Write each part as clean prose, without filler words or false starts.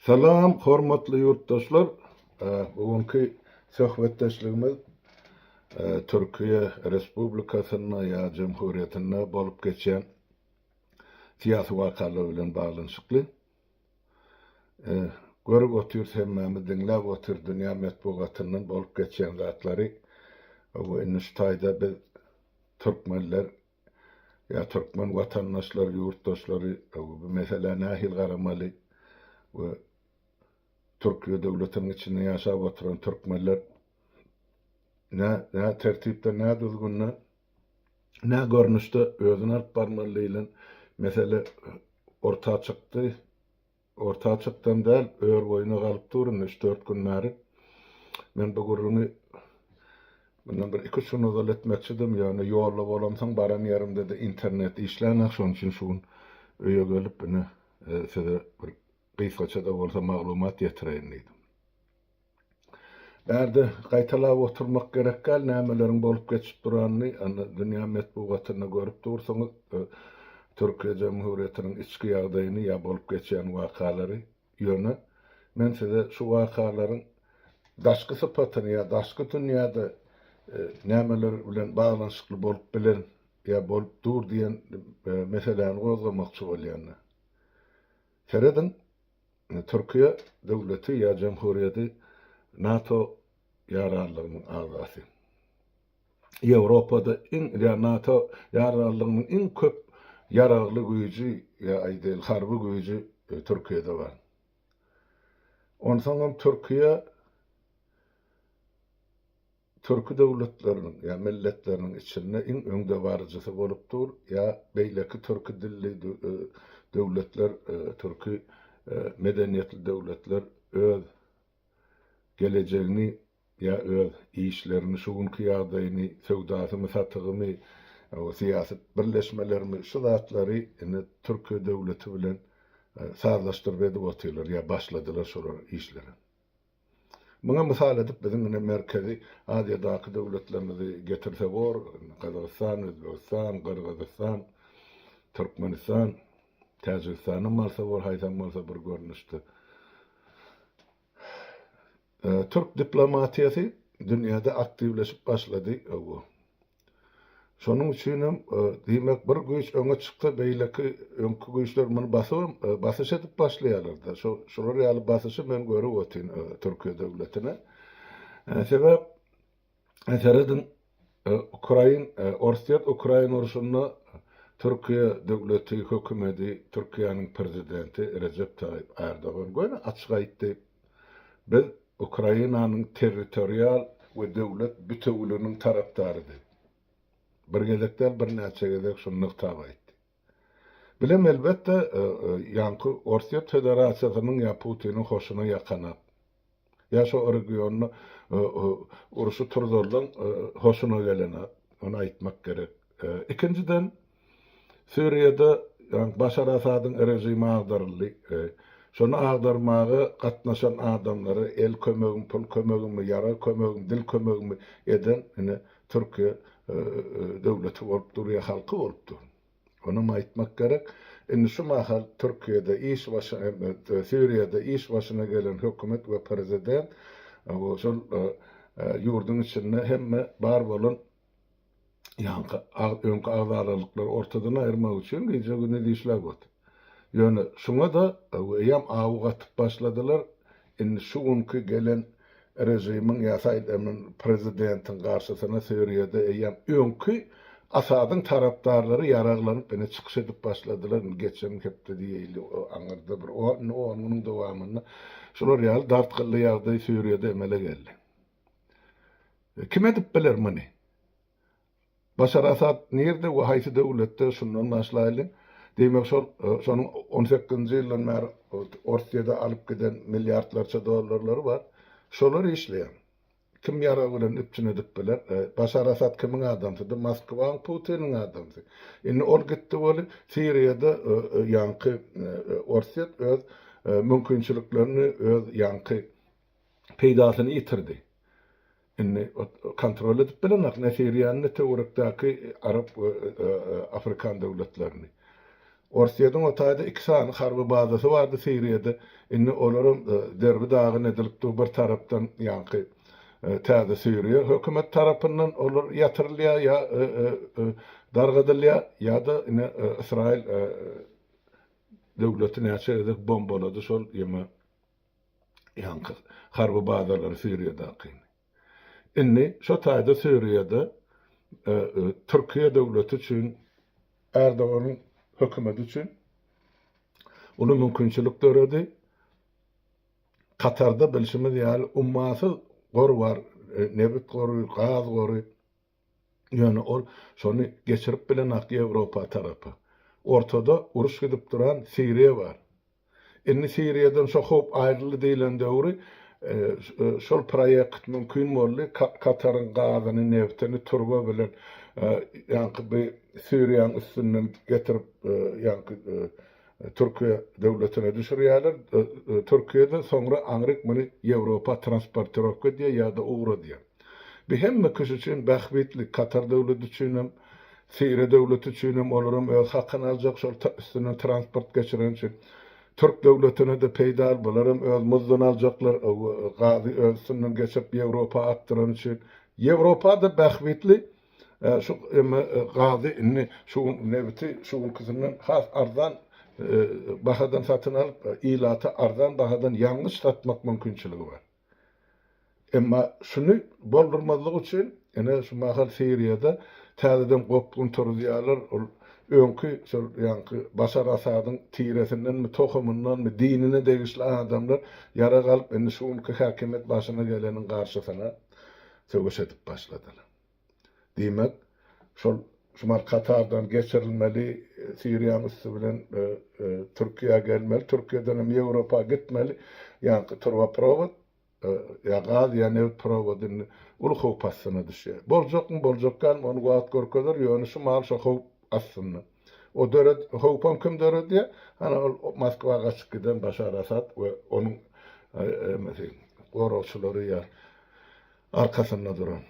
Salam, hormatly yurtdaşlar. Bugünkü söhbetdeşligimiz Türkiye Respublikasyna ya Cumhuriyetine bolup geçen siyasi wakalar bilen baglanşykly. Görüp otur hemmemiz dinläp otur dünýä medeniýetinden bolup geçen zatlary. Bu Inştaýda biz Türkmenler ya Türkmen watandaşlar, yurtdaşlary bu mesele nähil garamaly we Türkiye devletinin içinde yaşap oturan Türkmenler ne tertipte, ne düzgünle, ne görünüşte özüne alıp barmalydylar. Mesele ortağa çıktı. Ortağa çıktan değil, öğür boyuna kalıp durun 3-4 günleri. Ben bu gurrunu bundan bir 2 gün uzal etmekçidim. Yani yolla olamsan baran yerimde de internet işlenek. Şonun için şun öye gelip beni size bir kıysaça da olsa maglumat yetireyim dedim. Bärde gaýtalap oturmak gerek gal, nämelerin bolup geçip duranyny dünýä medeniýetinde görüp dursaňyz, Türkiýe Cumhuriyetiniň içki ýagdaýyny ýa bolup geçen wakalary ýöne men size şu wakalaryň daşky sypatyny ýa daşky dünýäde nämeler bilen baglanşykly bolup bilen ýa bolup dur diýen meseleni gozlamakçy bolýan. Seredin Türkiýe döwleti ýa Cumhuriyeti NATO yararlığının ağzası. Avrupa'da NATO yararlığının en köp yararlı gücü ya aydel harbi gücü Türkiye'de var. Ondan sonra Türkiye Türk devletlerinin ya milletlerinin içinde en önde varıcısı bolup dur ya beyleki Türk dilli devletler Türk medeniyetli devletler öz geleceğini ya öz işlerini, şugunki ýagdaýyny, söwdasymy, satygymy, o siýaset birleşmelerimi, şu zatları Türkiýe döwleti bilen sazlaşdyryp edip otyrlar ya başladylar şolar işleri. Muňa mysal edip biziň merkezi Aziýadaky döwletlerimizi getirse bor, Kazakystan, Özbegistan, Kyrgyzstan, Türkmenistan, Täjikistanyň bolsa bor, haýsam bolsa bir görnüşde. Türk diplomatiyası dünyada aktivleşip başladı. Şonun için demek bir güç öňe çykdy, beýleki öňkü güýçler muny basış edip başlaýarlar. Şolar ýaly basışy men görüp otyn Türkiýe döwletine. Sebäp eseredin Ukraina uruşunda Türkiýe döwleti hökümeti, Türkiýanyň prezidenti Recep Tayyip Erdoğan goýna açyk aýtdy. Biz Ukrainanyň territorial we döwlet bütünlüğiniň tarapdarydy. Bir gezekden bir näçe gezek şunu taýip aýtdy. Bilem elbetde ýanky Orsiýa Federasiýasynyň ýa Putiniň hoşuna ýakanap. Ýa şo regiony uruşy turdurlaryň hoşuna gelenap, onu aýtmak gerek. Ikinciden Suriýede Başar Asadyň rejimi agdaryly. Şonu agdarmagy gatnaşan adamlary el kömegin, pul kömegin, yara kömegin, dil kömegin eden Türkiýe döwleti bolup durýar, halky bolup dur. Onu aýtmak gerek. Şu mahal Türkiýede iş başyna, Suriýede iş başyna gelen hökümet we prezident şol ýurdun içinde hemme bar bolan ýanky öňkü agdarlyklar ortadan aýyrmak üçin gece güni işläp got. Yani şuna da ýam awu gatyp başladylar. Şu günkü gelen rejimin ýa-da prezidentin garşysyna Suriýede ýam öňkü Asadyň tarapdarlary yararlanyp ene çykyş edip başladylar. Geçen hepde diýeli aňyrda bir onuň dowamyny şolar ýaly dartgylly ýagdaý Suriýede emele geldi. Kim edip biler muny? Başar Asad nerede we haýsy döwletde şundan başlaýly? Demek şonun 18-nji ýyldan bäri Orsiýada alyp giden milliardlarça dollarlary var. Şolar işleýär. Kim ýara bilen üpçün edip biler? Başar Asad kimiň adamsydy? Moskwaň, Putiniň adamsy. Indi ol gitdi bolup Siriýada ýanky Orsiýa öz mümkinçiliklerini, öz ýanky peýdasyny ýitirdi. Indi kontrol edip bilen Siriýanyň teorekdaky Arap Afrikan döwletlerini. Orsiýadan otayda 2 sany harby bazasy bardy Siriýede. Inni olaryň derbi dagy edilip bir tarapdan ýanky täze Siriýe hökümet tarapyndan olar ýatyrylýar ýa dargadylýar ýa-da Israil döwleti näçe edip bombalady şol ýema ýanky harby bazalary Siriýede. Inni şo taýda Siriýede Türkiýe döwleti üçin Erdoganyň hökümeti üçin onu mümkinçilik göredi. Katarda bilşimiz ýaly ummasy gor bar, nebit gory, gaz gory. Ýöne ol şonu geçirip bilen ak Ýewropa tarapy. Ortada uruş gidip duran Siriýe bar. Inni Siriýeden şo hop aýryly diýilen döwri şol proýekt mümkin boldy. Kataryň gazyny, neftini turba bilen ýanky bir Siriýanyň üstünden getirip ýanky Türkiýe döwletine düşürýärler. Türkiýede soňra Aňryk muny Ýewropa transportirovka diýe ýa-da ugra diýe. Bir hemme kişi üçin bähbitlik Katar döwleti üçin hem Siriýe döwleti üçin hem olaram öz hakyny aljak şol üstünden transport geçiren üçin Türk döwletine de peýdar bolarym öz muzdan aljaklar gazy üstünden geçip Ýewropa atdyran üçin Ýewropada bähbitlik şu gazy inni şu nebiti şu kızından has ardan bahadan satın alıp ilatı ardan bahadan yanlış satmak mümkinçiligi var. Emma şunu boldurmazlyk üçin ene şu mahal Siriýede täzeden gopgun turdiýarlar öňkü şol ýanky Başar Asadyň tiresinden mi tohumundan mi dinine degişli adamlar ýara galyp indi şu häkimet başyna geleniň garşysyna söwüş edip başladylar. Diýmek şol şumar Katardan geçirilmeli, Siriýanyň üstü bilen Türkiýe gelmeli, Türkiýeden hem Ýewropa gitmeli. Ýanky turba provod, ýa gaz ýa neft prowodyny ul howp astyna düşýär. Boljakmy boljakkan onu wagt görkezler, ýöne şu mal şo howp astyna. O döret howpam kim döret diýe, ana Moskwaga çykyp giden Başar Asad we onuň goroçlary ýa arkasynda duran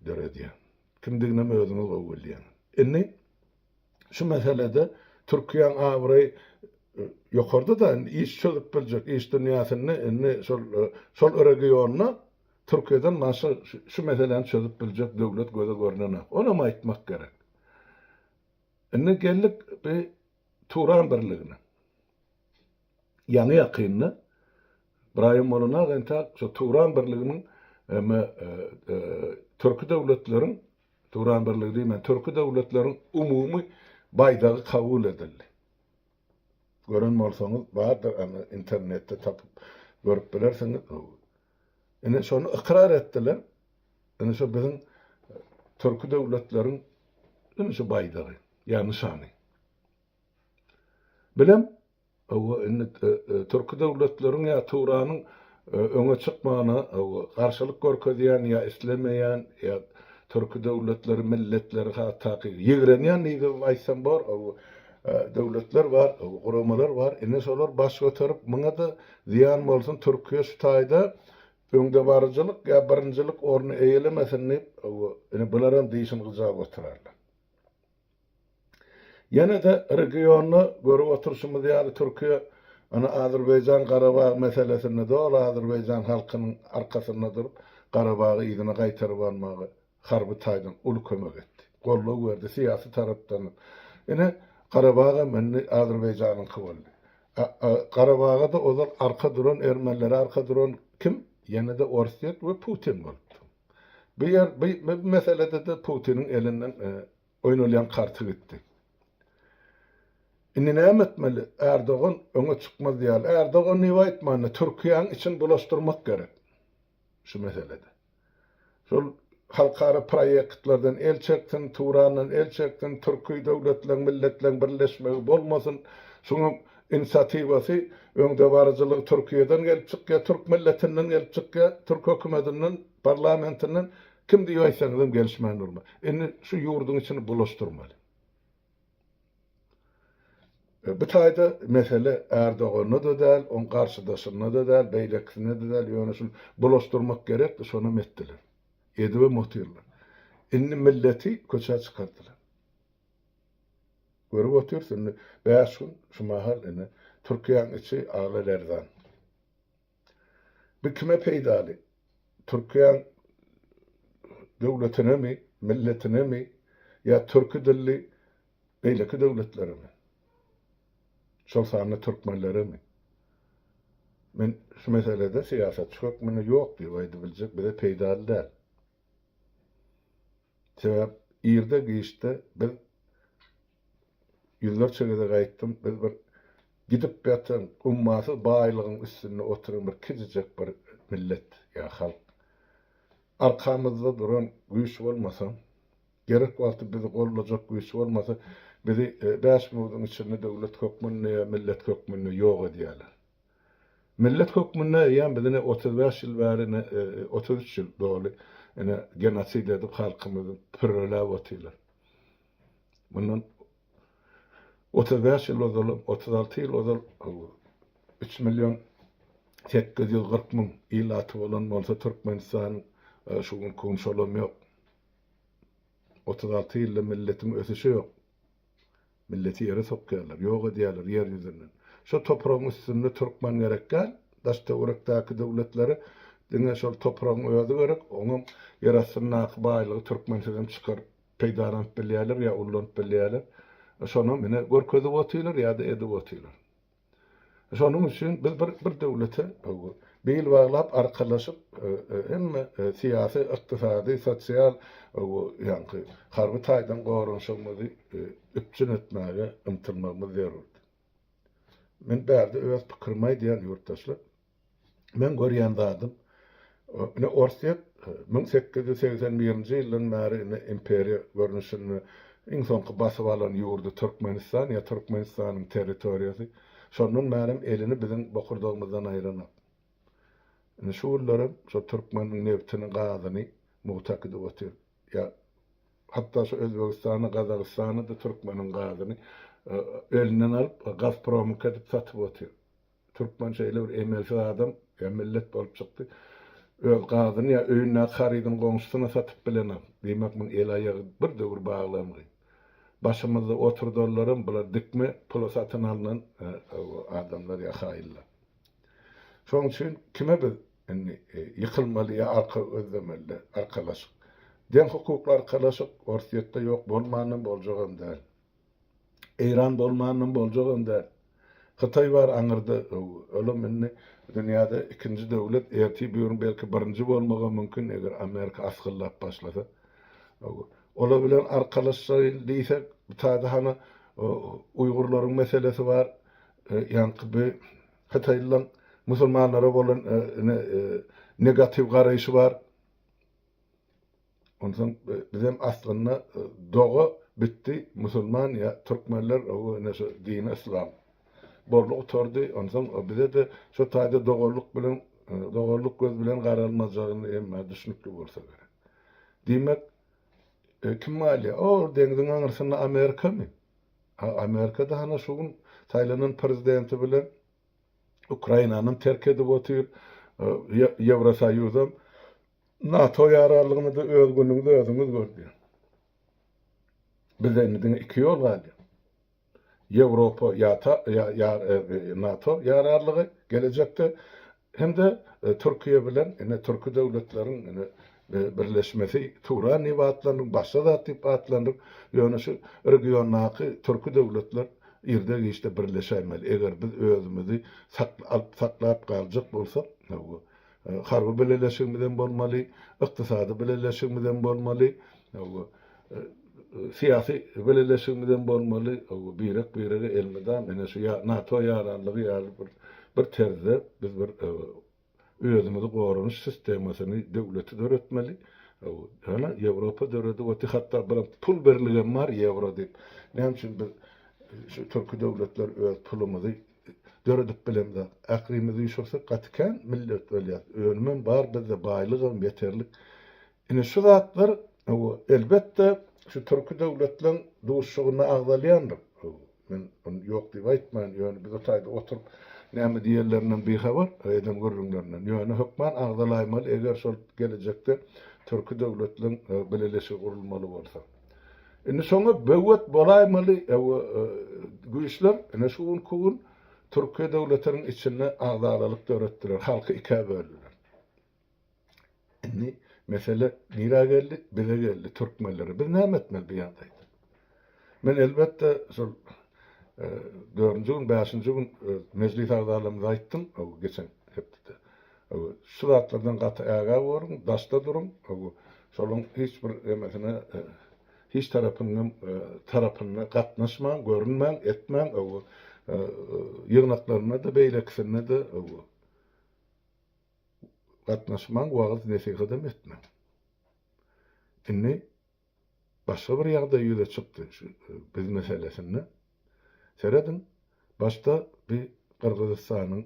döret diýe. Kimdigine özüňiz gowulýan. Inni şu meselede Türkiýanyň awry ýokarda da iş çözüp biljek, iş dünýäsini inni şol regiona Türkiýeden maşa şu meseleni çözüp biljek döwlet göze görnene. Ona aýtmak gerek. Inni geldik bir Turan birligine. Ýany ýakynny Ibrahim Moluna genta şu Turan birliginiň Türk döwletleriň Turan birligi diýmen Türk döwletleriň umumy baýdagy kabul edildi. Gören bolsaňyz bardyr internetde tapyp görüp bilersiňiz. Ene şonu ikrar etdiler. Ene şu biziň Türk döwletleriň şu baýdagy, ýani şany. Bilem, Türk döwletleriň ýa Turanyň öňe çykmagyna garşylyk görkezýän ýa islemeýän ýa Türk döwletleri, milletleri hataqy ýigrenýän ýa aýsam bar, döwletler bar, guramalar bar. Ene şolar baş göterip muňa da ziýan bolsun Türkiýe şu taýda öňde barjylyk ýa birinjilik orny eýelemesin diýip ene bularam diýişini gyzap oturarlar. Ýene de regiony görüp oturşymyz ýaly Türkiýe ana Azerbaýjan Garabağ meselesinde de ol Azerbaýjan halkynyň arkasynda durup Garabagy ýygyna gaýtaryp almagy harby taýdan ul kömek etdi. Golluk berdi syýasy tarapdan. Ene Garabaga meni Azerbaýjanyň boldy. Garabaga da ozal arka duran ermenleri arka duran kim? Ýene de Orsiýet we Putin boldy. Bu meselede de Putin'in elinden oynalayan kartı gitti. Inni näme etmeli? Erdogan öňe çykmaz diýär. Erdogan näme aýtmany? Türkiýanyň için bulaşdyrmak gerek. Şu meselede. Şol halkara proyektlerden el çektin, Turan'dan el çektin, Türkiýe döwletlerini milletleriň birleşmegi bolmasyn. Şonuň inisiativasy öňde barjylyk Türkiýeden gelip çykýar, Türk milletinden gelip çykýar, Türk hökümetinden, parlamentinden kim diýip aýtsaňyz gelişmän bolma. Inni şu ýurduň içini bulaşdyrmaly. Bu taýda mesele Erdoğan'a da däl, on garşydaşyna da däl, beýlekine de däl, ýöne şunu bulaşdyrmak gerek, şonu metdiler. Edebe muhtirler. Inni milleti köçe çıkardılar. görüp otursun. 5 gün şu mahal ene Türkiýanyň içi aglalardan. Bir kime peýdali? Türkiýanyň döwletine mi, milletine mi, ya türkü dilli beýleki döwletlerime? Şol sany türkmenlere mi? Men şu meselede siýasatçy hökmüne ýok diýip aýdyp biljek, bir de peýdali däl. Sebäp ýerde giýişde bir ýyllarça gede gaýtdym, bir gidip ýatan ummaty baýlygyň üstüne oturan bir kizijek bir millet ýa halk. Arkamızda duran güýç bolmasa, gerek wagty bizi gollajak güýç bolmasa, bizi 5 ýylyň içinde döwlet hökmüne, millet hökmüne ýok edýärler. Millet hökmüne ýa bizine 35 ýyl bäri 33 ýyl doly ene genosid edip halkymyzy pürelap otyrlar. Bundan 35 ýyl ozal, 36 ýyl ozal 3 milyon 840 000 ilaty bolan bolsa Türkmenistan şu gün komşulum ýok. 36 ýylda milletin ösüşi ýok. Milleti ýere sokýarlar, ýok edýärler ýer ýüzünden. Şu toprağın üstünde Türkmen gerekken, daşta urakdaki devletleri, dine şol toprağın özü gerek, onun yarasyna baýlygy Türkmenisteden çykar peýdalanıp bilýärler ýa ullanıp bilýärler. Şonu mene görkezip otyrlar ýa-da edip otyrlar. Şonuň üçin biz bir döwlete beýil baglap arkalaşyp hemme siýasy, ykdysady, sosial ýa-ni harby taýdan gorunşygymyzy üpçün etmäge ymtynmagymyz zerur. Men bärde öz pikirimi diýen ýurtdaşlar. Men görýän zadym. Ine Orsiýet 1881-nji ýyldan bäri imperiýa görnüşini iň soňky basyp alan ýurdu Türkmenistan ýa Türkmenistanyň territoriýasy. Şondan bäri elini biziň bokurdagymyzdan aýranap. Ine şu ýyllary şu Türkmeniň newtini gazyny muhtakid otyr. Ya hatta şu Özbegistany, Gazagystany da Türkmeniň gazyny elinden alıp Gazprom'a kadip satıp otyr. Türkmen şeýle bir emelsiz adam, ya millet bolup çykdy. Öz gazyny ya öýüne harydyň goňşusyna satyp bilenam. Diýmek men el aýagy bir döwür baglandy. Başymyzda oturdurlarym bular dikme pula satyn alynan adamlar ya haýyllar. Şoň üçin kime biz ýykylmaly ya arka özlemeli, arkadaşyk. Den hukuklar arkadaşyk Orsiýetde ýok bolmanyň boljagym däl. İran bolmanyň boljagym däl. Hytaý bar aňyrda ölüm menne dünýäde ikinji döwlet erti bürün belki birinji bolmagy mümkin eger Amerika asgyllap başlasa. Ola bilen arkadaşlar diýsek, bu taýda hana Uýgurlaryň meselesi bar. Ýa-ni Hytaýlyň musulmanlara bolan negativ garaýşy bar. Ondan bizim aslında doğa bitti musulman ya Türkmenler o ne şu dini İslam. Borlu oturdu ondan bize de şu taýda doğruluk göz bilen garalmajagyny emme düşünükli bolsa gerek. Diýmek kim mali? O deňiziň aňyrsyna Amerika mı? Amerikada hana şu gün Taýlandyn prezidenti bilen Ukrainanyň terk edip otyr Ýewrosoýuzam NATO ýararlygyny da öz günüňizde özüňiz gördüň. Bizden iki ýol galdy. Ýewropa ýa NATO ýararlygy gelecekde hem de Türkiýe bilen Türk döwletleriň birleşmesi Turan niwatlaryň başga zat diýip atlandyp, ýöne şu regionaky Türk döwletler ýerde işte birleşmeli. Eger biz özümizi saklap galjak bolsak, harby birleşmeden bolmaly, ykdysady birleşmeden bolmaly, siyasi birleşmeden bolmaly, birek elmeden mene şu NATO ýararlygy ýaly bir terzde biz bir özümizi gorunuş sistemasyny döwleti döretmeli. Hala Ýewropa döwleti we hatda bir pul berligen bar euro diýip. Näme üçin biz şu Türk döwletler öz pulumuzy döredip bilemde akrimizi ýuşursa gatken millet welýat önümen bar bizde baýlygym ýeterlik. Ine şu zatlar elbetde şu Türk döwletleriň duşugyna agdalýandyr. Men ýok diýip aýtmaýan, ýöne biz otaýda oturup näme diýerlerinden bihabar, edem görüňlerinden. Ýöne hökman agdalaýmaly eger şol gelecekde Türk döwletleriň beleleşi gurulmaly bolsa. Indi soňa böwet bolaýmaly güýçler ene şuň kugun Türkiýe döwletiniň içinde agzalalyk döretdiler, halky iki böldüler. Indi mesele nira geldi, bize geldi Türkmenleri. Biz näme etmeli bu ýagdaýda? Men elbetde şol 4-nji gün, 5-nji gün meclis agzalymyza aýtdym, geçen hepde. Şu zatlardan gaty äga borum, daşda durum. Şolun hiç bir emesine hiç tarapyna gatnaşmaň, görünmäň, etmäň, ýygnaklaryna da beýlekisine de gatnaşmaň, wagt nesihat etmäň. Indi başga bir ýagdaý ýüze çykdy şu biz meselesinde. Seredin başta bir Kırgızstanyň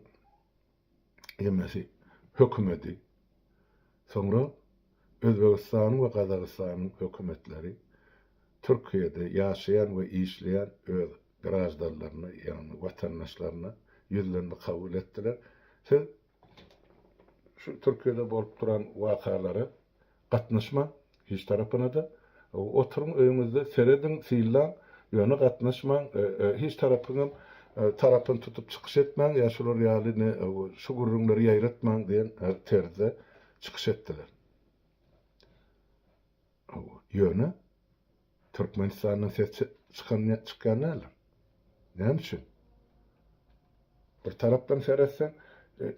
emesi hökümeti, sonra Özbekistan we Kazakstanyň hökümetleri Türkiýede ýaşaýan we işleýän öz garaşdarlaryny, ýani watandaşlaryny ýüzlerini kabul etdiler. Siz şu Türkiýede bolup duran wakalary gatnaşma hiç tarapyna da oturum öýüňizde seredin syýlan ýöne gatnaşmaň hiç tarapyny tutup çykyş etmäň ýa şolar ýaly şu gurrunlary ýaýratmaň diýen terzde çykyş etdiler. Ýöne Türkmenistanyň sesi çykan näle? Näme üçin? Bir tarapdan seretsen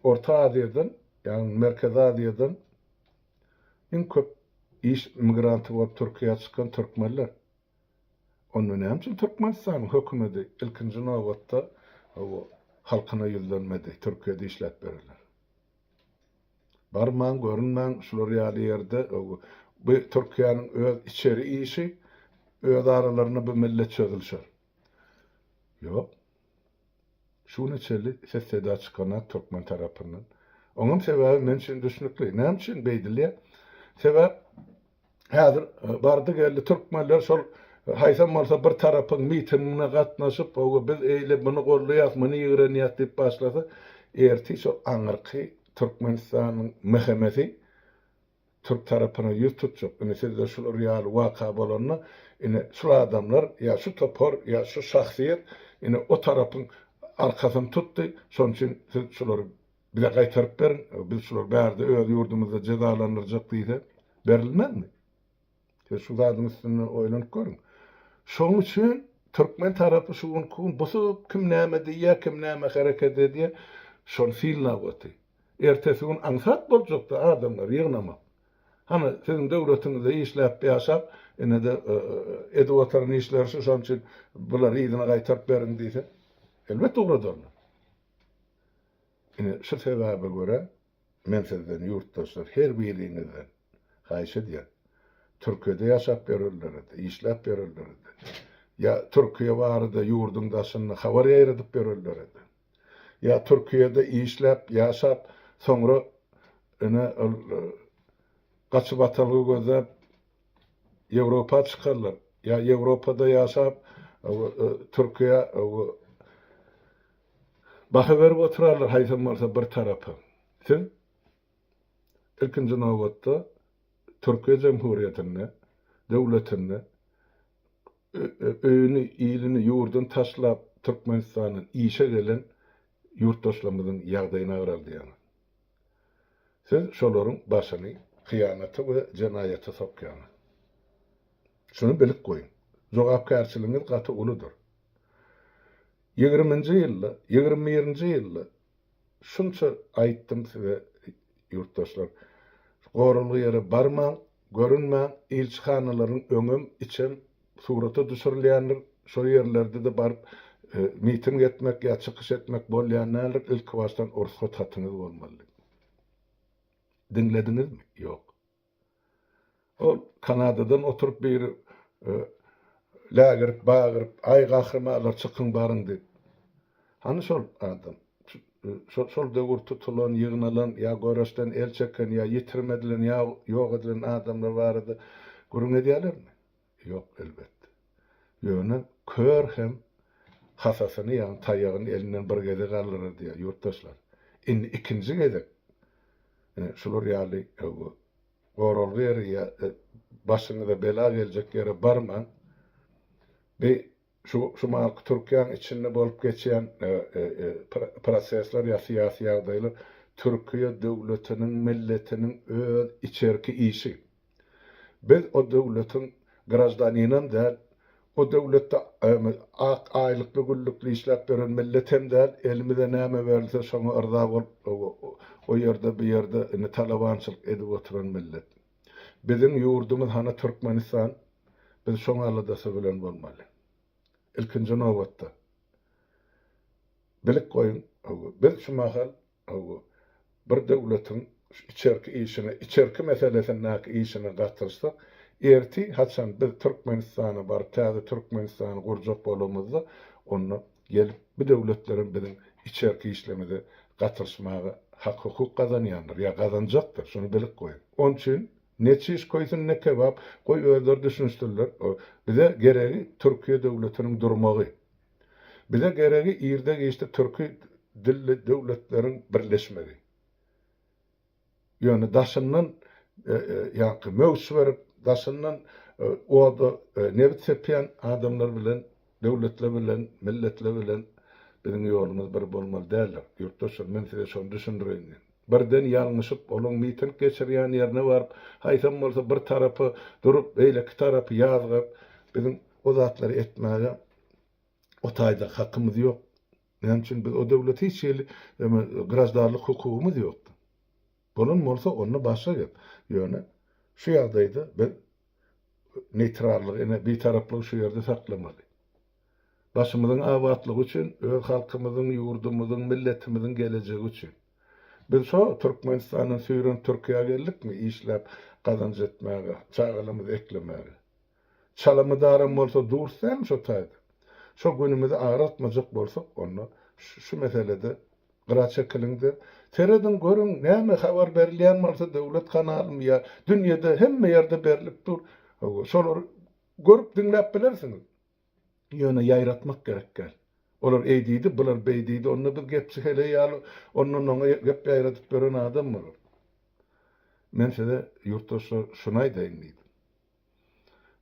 Orta Aziýadan, ýani Merkez Aziýadan en köp iş migranty bolup Türkiýeye çykan türkmenler. Onu näme üçin Türkmenistanyň hökümeti ilkinji nowatda halkyna ýüzlenmedi, Türkiýede işläp berler. Barman, görünmäň şular ýaly ýerde bu Türkiýanyň öz içeri işi, öz aralaryna bu millet çözülşer. Ýok. Şunu çeli sesde çykan Türkmen tarapyndan. Oňam sebäbi men üçin düşünükli. Näme üçin beýdilýär? Sebäp häzir bardy geldi türkmenler şol haýsam bolsa bir tarapyň mitingine gatnaşyp biz eýle bunu gollaýas, muny ýigrenýäs diýip başlasa, erti şol aňyrky Türkmenistanyň mehemeti Türk tarapyna ýüz tutjak. Ine sizde şular ýaly waka bolanna, ine şu adamlar ýa şu topor ýa şu şahsiýet ine o tarapyň arkasyny tutdy. Şoň üçin siz şulary bize gaýtaryp berin. Biz şular bärde öz ýurdumyzda cezalandyrjak diýse, berilmezmi? Şu zadın üstüne oýlanyp görün. Şoň üçin Türkmen tarapy şuň kun bosup kim näme diýär, kim näme hareket edýär, şol fiilnawaty. Ertesi gün ansat boljak da adamlar ýygnama. Hana sizin döwletinizde işläp ýaşap, ene de edewataryny işlerşi şoň üçin bular ýygyna gaýtaryp berin diýse, elbet dogrudur. Ene şu sebäbe görä men sizden ýurtdaşlar her biriňizden haýyş edýär. Türkiýede ýaşap bererler, işläp bererler. Ya Türkiýe barada ýurdun daşyny habar ýaýradyp bererler. Ya Türkiýede işläp ýaşap soňra ene gaçyp atalygy gözläp Ýewropa çykarlar. Ya Ýewropada ýaşap Türkiýe baha berip oturarlar haýsam bolsa bir tarapy. Siz ilkinji nowatda Türkiýe Jumhuriýetine, döwletine öýüni, ýylini, ýurdun taşlap Türkmenistanyň işe gelen ýurtdaşlarymyzyň ýagdaýyna garaldylar. Siz şolaryň başyny hyýanaty we jenaýata sokýan. Şunu bilip goýun. Jogapkärçiligiňiz gaty uludur. 20-nji ýylda, 21-nji ýylda şunça aýtdym size ýurtdaşlar. Gorulgy ýere barmaň, görünmäň elçihanalaryň öňüm içem surata düşürilýänler, şo ýerlerde de baryp miting etmek ýa çykyş etmek bolýanlar ilk başdan orsat hatyňyz bolmaly. Dinledinizmi? Ýok. Ol Kanadadan oturup bir lager bağırıp ay gahramalar çykyn barın diýip. Hani şol adam şol döwür tutulan, ýygnalan ýa göreşden el çeken ýa ýitirmedilen ýa ýok edilen adamlar bardy. Gurun edýärlermi? Ýok elbetde. Ýöne kör hem hasasyny ýa taýagyny elinden bir gede galdyrar diýär ýurtdaşlar. Indi ikinji gede şular ýaly gorulgy ýa başyňyza bela geljek ýere barman, Şu malky Türkiýanyň içinde bolup geçýän prosesler ýa syýasy ýagdaýlar Türkiýe döwletiniň, milletiniň öz içerki işi. Biz o döwletiň grajdanynyň däl, o döwletde aýlykly güllükli işläp beren millet hem däl, elimize näme berilse şoňa yrza bolup o ýerde bir ýerde talabançylyk edip oturan millet. Bizim ýurdumyz hana Türkmenistan, biz şoňa aladasa bilen bolmaly. İlkinji nowatda. Bilik goýun, biz şu mahal bir döwletiň içerki işine, içerki meselesine işine gatyrsak, erti haçan biz Türkmenistana bar, täze Türkmenistany gurjak bolamyzda, onu gelip bu döwletleriň biziň içerki işlemede gatyrşmagy hak hukuk kazanýandyr, ýa kazanjakdyr. Şunu bilik goýun. Onun üçin neçe iş koysun, ne kebap koy, özler düşünüşdürler. Bize geregi Türkiye devletinin durmagy. Bize geregi ýerde geçti Türkiye dilli devletlerin birleşmegi. Yani daşından yankı mevzu verip, daşından o da ne bitsepiyen adamlar bilen, devletler bilen, milletler bilen bizim yolumuz bir bolmaly derler. Yurttaşlar, men size şonu düşündüreyim. Birden ýalňyşyp, olaň miting geçirýän ýerine barıp, haýsam bolsa bir tarapy durup, beýle iki tarapy ýazgyp, bizim o zatlary etmäge o taýda hakymyz ýok. Näme üçin biz o döwleti hiç ýeli graždarlyk hukugumyz ýok. Bunun bolsa onu başa gep. Ýöne şu ýagdaýda biz neytrallyk, bir taraplyk şu ýerde saklamaly. Başymyzyň abadlygy üçin, öz halkymyzyň, ýurdumyzyň, milletimiziň gelejegi üçin. Biz şu Türkmenistanyň süýren Türkiýe geldikmi işläp kazanç etmäge, çağalymyzy eklemäge. Çalamydarym bolsa dursam şu taýda. Şu günümizde aratmajak bolsak, onu şu meselede gyra çekilingde tereden görün, näme habar berilýän bolsa döwlet kanalymy ýa dünýede hemme ýerde berilip dur. Şolar görüp dinläp bilersiňiz. Ýöne ýaýratmak gerek. Olar eýdidi, bular beýdidi, onu biz gepçi hele ýaly, ondan oňa gep ýaýratyp beren adam bolar. Men size ýurtdaşlar şunu aýdaýyn.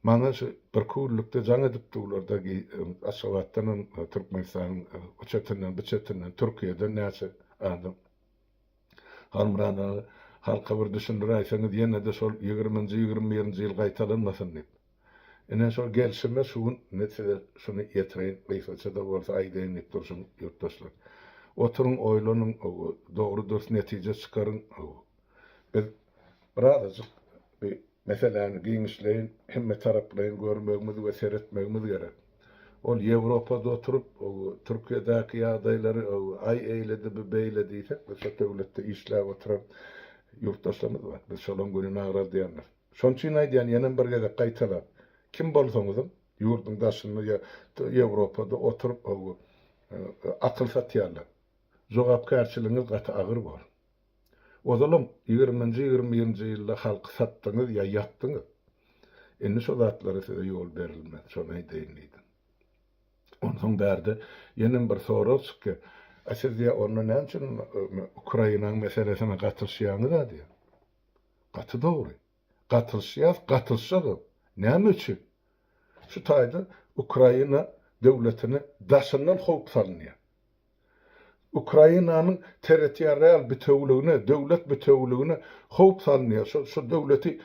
Maňa şu bir kullukda jaň edip durlardaky Aşgabatdan, Türkmenistanyň uçatynyň, biçetinden, Türkiýeden näçe adam. Harmrana halka bir düşündür aýsaňyz, ýene de şol 20-nji, 21-nji ýyl gaýtalanmasyn diýip. Ene şol gelşime şuun netede şunu ýetireýin, beýsaça da bolsa aýdaýyn diýip durşun ýurtdaşlar. Oturun, oýlanyň, dogry dürüst netije çykaryň. Biz birazajyk bir meseleni giňişleýin, hemme taraplaryň görmegimiz we seretmegimiz gerek. Ol Ýewropada oturup, Türkiýedäki ýagdaýlary aý eýledi, bu beýledi diýsek, şu döwletde işläp oturan ýurtdaşlarymyz bar. Biz şolaň gününe agrar diýenler. Şoň üçin aýdýan ýene bir gede gaýtalap. Kim bolsaňyz, ýurdun daşyny ýa Ýewropada oturup akyl satýarlar. Jogapkärçiligiňiz gaty agyr bor. Ozalam 20-nji 21-nji ýylda halky satdyňyz ýa ýatdyňyz. Endi şu zatlary size ýol berilmez. Şonu aýdaýyn. Ondan bärde ýene bir soraw çykdy. Siz ýa onu näme üçin Ukrainanyň meselesine gatyrşýanyz diýär. Gaty dogry. Gatyrşýar. Näme üçin? Şu taýda Ukraina döwletini daşyndan howp salynýar. Ukrainanyň territorial bütünligine, döwlet bütünligine howp salynýar. Şu döwleti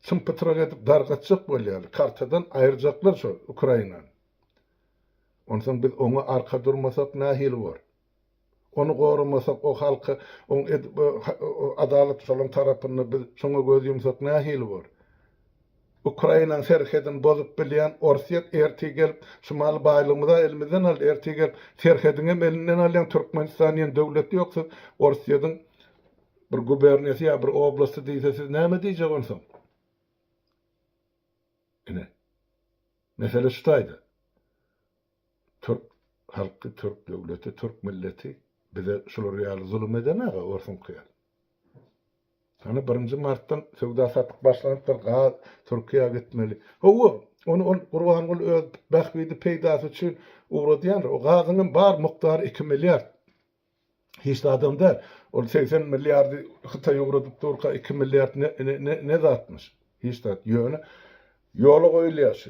çympetrag edip dargatjak bolýar. Kartadan aýyrjaklar şu Ukrainany. Ondan biz oňa arka durmasak nähili bor. Onu gorumasak o halky, adalet şolaň tarapyny biz şoňa göz ýumsak nähili bor. Ukraina serhedini bozup bilýän Orsiýet erti gelip şumal baýlygymyza elimizden al erti gelip serhedini elinden alýan Türkmenistanyň döwleti ýoksa Orsiýetin bir guberniýasy ýa bir oblasty diýse siz näme diýjek olsaň? Ine. Mesele şu taýda. Türk halky, Türk döwleti, Türk milleti bize şolary ýaly zulüm edenäge orsun kıyar. Hani 1-nji martdan söwda satyk başlanypdyr, Türkiýe gitmeli. Onu Gurbanguly öz bähbidi peýdasy üçin uğradýar. O gazynyň bar mukdary 2 milliard. Hiç adam der. O 80 milliardy Hytaý uğradyp durka 2 milliard ne zatmış? Hiç zat ýöne ýoly goýulýar.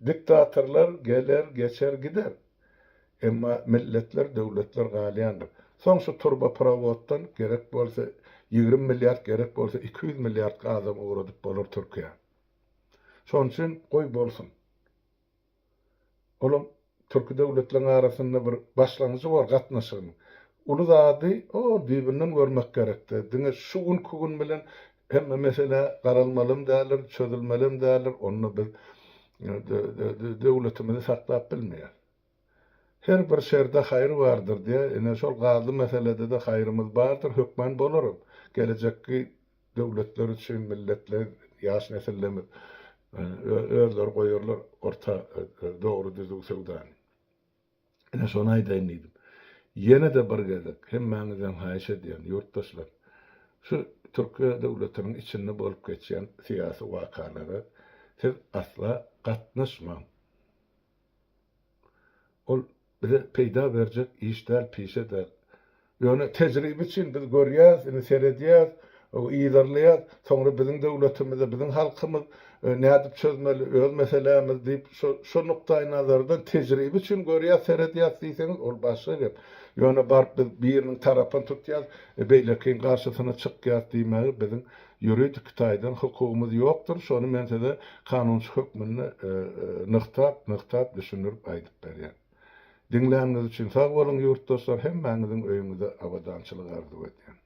diktatorlar geler, geçer, gider. Emma milletler, döwletler galyandyr. Soň şu turba pravotdan gerek bolsa 20 milyard, gerek bolsa 200 milyard adam uğradyp bolar Türkiýe. Şoň üçin goý bolsun. Olam türki döwletleriň arasynda bir başlanýyjy bar gatnaşygyň. Ulu zady o birbirinden görmek gerekdi. Diňe şu gün kugun bilen hemme mesele garalmalym dälir, çözülmelym dälir. Onu biz döwletimizi saklap bilmeýär. Her bir şerde hayır vardır diye, ene şol gazy meselede de hayrymyz bardyr, hökmen bolarym. Gelecekki döwletler üçin, milletler, ýaş nesillerimiz özler goýarlar orta dogry düzgün söwdan. Ene şonu aýdaýyn diýdim. Ýene de bir gezek, hemmäňizden haýyş edýän ýurtdaşlar, şu Türkiýe döwletiniň içinde bolup geçýän syýasy wakalary siz asla gatnaşmaň. Ol bize peýda berjek işler pişeder. Ýöne tejribe üçin biz görýäs, ine seredýäs, o ýylarlaýar, soňra biziň döwletimize, biziň halkymyz nädip çözmeli, öz meselemiz diýip şu nukdaý nazardan tejribe üçin görýäs, seredýäs diýseňiz ol başga gep. Ýöne barp biz biriniň tarapyny tutýas, beýlekin garşysyna çykýas diýmeli, biziň ýuridik taýdan hukukymyz ýokdur. Şonu men size kanunçy hökmüni nyktab düşünürip aýdyp berýär. Dinleýäňiz üçin sag bolun ýurtdaşlar, hemmäňiziň öýüňize awadançylyk arzu edýän.